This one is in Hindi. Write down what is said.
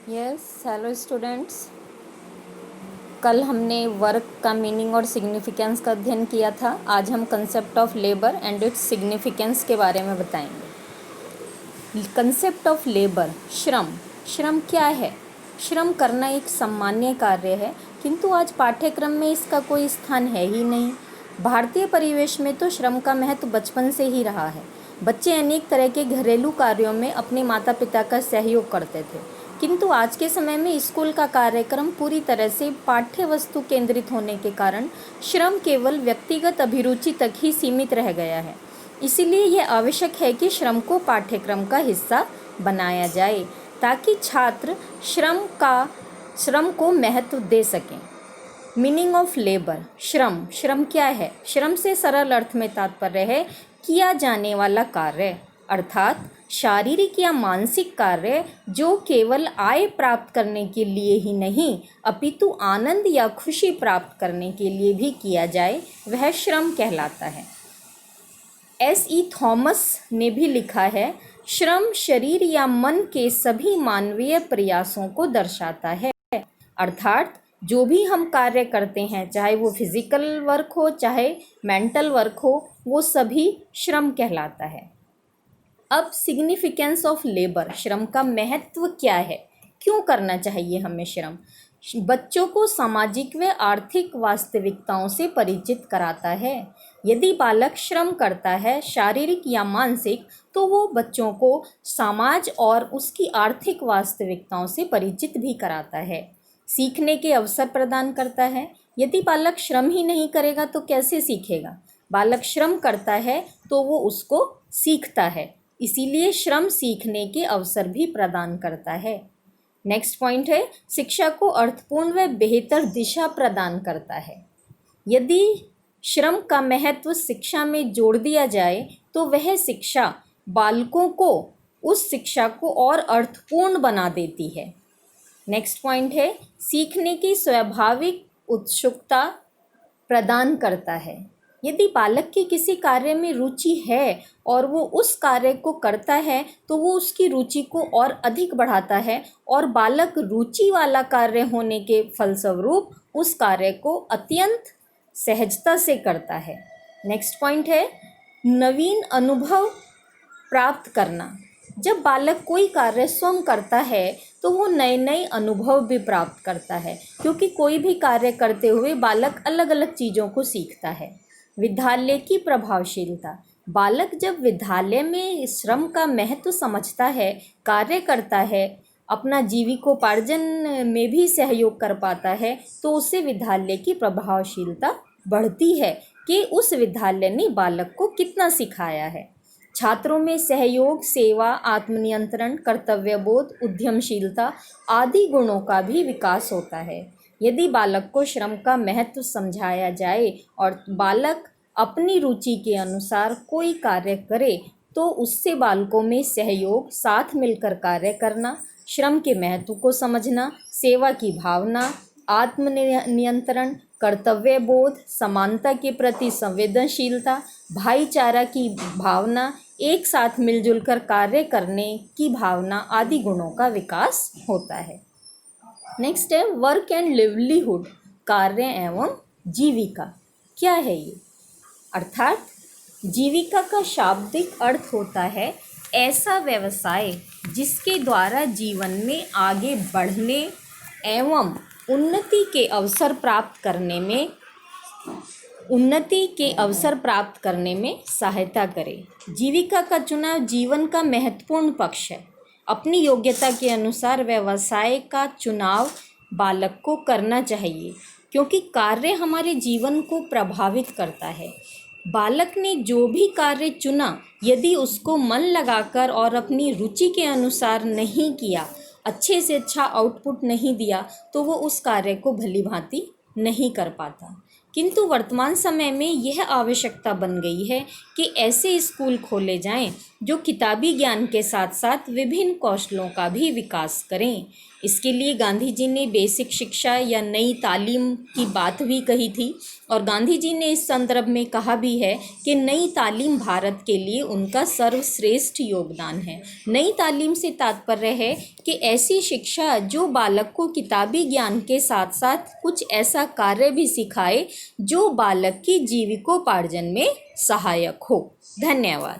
Yes, hello students. कल हमने वर्क का मीनिंग और सिग्निफिकेंस का अध्ययन किया था। आज हम concept of labour and its significance के बारे में बताएंगे। कंसेप्ट ऑफ लेबर, श्रम। श्रम क्या है? श्रम करना एक सामान्य कार्य है, किंतु आज पाठ्यक्रम में इसका कोई स्थान है ही नहीं। भारतीय परिवेश में तो श्रम का महत्व बचपन से ही रहा है। बच्चे अनेक तरह के घरेलू कार्यों में अपने माता पिता का सहयोग करते थे, किंतु आज के समय में स्कूल का कार्यक्रम पूरी तरह से पाठ्य वस्तु केंद्रित होने के कारण श्रम केवल व्यक्तिगत अभिरुचि तक ही सीमित रह गया है। इसीलिए यह आवश्यक है कि श्रम को पाठ्यक्रम का हिस्सा बनाया जाए, ताकि छात्र श्रम को महत्व दे सकें। मीनिंग ऑफ लेबर, श्रम क्या है? श्रम से सरल अर्थ में तात्पर्य है किया जाने वाला कार्य, अर्थात शारीरिक या मानसिक कार्य जो केवल आय प्राप्त करने के लिए ही नहीं अपितु आनंद या खुशी प्राप्त करने के लिए भी किया जाए, वह श्रम कहलाता है। S.E. थॉमस ने भी लिखा है, श्रम शरीर या मन के सभी मानवीय प्रयासों को दर्शाता है, अर्थात जो भी हम कार्य करते हैं, चाहे वो फिजिकल वर्क हो चाहे मेंटल वर्क हो, वो सभी श्रम कहलाता है। अब सिग्निफिकेंस ऑफ लेबर, श्रम का महत्व क्या है? क्यों करना चाहिए हमें श्रम? बच्चों को सामाजिक व आर्थिक वास्तविकताओं से परिचित कराता है। यदि बालक श्रम करता है, शारीरिक या मानसिक, तो वो बच्चों को समाज और उसकी आर्थिक वास्तविकताओं से परिचित भी कराता है। सीखने के अवसर प्रदान करता है। यदि बालक श्रम ही नहीं करेगा तो कैसे सीखेगा? बालक श्रम करता है तो वो उसको सीखता है, इसीलिए श्रम सीखने के अवसर भी प्रदान करता है। नेक्स्ट पॉइंट है, शिक्षा को अर्थपूर्ण व बेहतर दिशा प्रदान करता है। यदि श्रम का महत्व शिक्षा में जोड़ दिया जाए तो वह शिक्षा बालकों को उस शिक्षा को और अर्थपूर्ण बना देती है। नेक्स्ट पॉइंट है, सीखने की स्वाभाविक उत्सुकता प्रदान करता है। यदि बालक की किसी कार्य में रुचि है और वो उस कार्य को करता है तो वो उसकी रुचि को और अधिक बढ़ाता है और बालक रुचि वाला कार्य होने के फलस्वरूप उस कार्य को अत्यंत सहजता से करता है। नेक्स्ट पॉइंट है, नवीन अनुभव प्राप्त करना। जब बालक कोई कार्य स्वयं करता है तो वो नए नए अनुभव भी प्राप्त करता है, क्योंकि कोई भी कार्य करते हुए बालक अलग अलग चीज़ों को सीखता है। विद्यालय की प्रभावशीलता, बालक जब विद्यालय में श्रम का महत्व समझता है, कार्य करता है, अपना जीविकोपार्जन में भी सहयोग कर पाता है, तो उससे विद्यालय की प्रभावशीलता बढ़ती है कि उस विद्यालय ने बालक को कितना सिखाया है। छात्रों में सहयोग, सेवा, आत्मनियंत्रण, कर्तव्यबोध, उद्यमशीलता आदि गुणों का भी विकास होता है। यदि बालक को श्रम का महत्व समझाया जाए और बालक अपनी रुचि के अनुसार कोई कार्य करे तो उससे बालकों में सहयोग, साथ मिलकर कार्य करना, श्रम के महत्व को समझना, सेवा की भावना, आत्मनियंत्रण, कर्तव्यबोध, समानता के प्रति संवेदनशीलता, भाईचारा की भावना, एक साथ मिलजुल कर कार्य करने की भावना आदि गुणों का विकास होता है। नेक्स्ट है वर्क एंड लिवलीहुड, कार्य एवं जीविका। क्या है ये? अर्थात जीविका का शाब्दिक अर्थ होता है ऐसा व्यवसाय जिसके द्वारा जीवन में आगे बढ़ने एवं उन्नति के अवसर प्राप्त करने में सहायता करे। जीविका का चुनाव जीवन का महत्वपूर्ण पक्ष है। अपनी योग्यता के अनुसार व्यवसाय का चुनाव बालक को करना चाहिए, क्योंकि कार्य हमारे जीवन को प्रभावित करता है। बालक ने जो भी कार्य चुना, यदि उसको मन लगाकर और अपनी रुचि के अनुसार नहीं किया, अच्छे से अच्छा आउटपुट नहीं दिया, तो वो उस कार्य को भली भांति नहीं कर पाता। किंतु वर्तमान समय में यह आवश्यकता बन गई है कि ऐसे स्कूल खोले जाएं जो किताबी ज्ञान के साथ साथ विभिन्न कौशलों का भी विकास करें। इसके लिए गांधी जी ने बेसिक शिक्षा या नई तालीम की बात भी कही थी, और गांधी जी ने इस संदर्भ में कहा भी है कि नई तालीम भारत के लिए उनका सर्वश्रेष्ठ योगदान है। नई तालीम से तात्पर्य है कि ऐसी शिक्षा जो बालक को किताबी ज्ञान के साथ साथ कुछ ऐसा कार्य भी सिखाए जो बालक की जीविकोपार्जन में सहायक हो। धन्यवाद।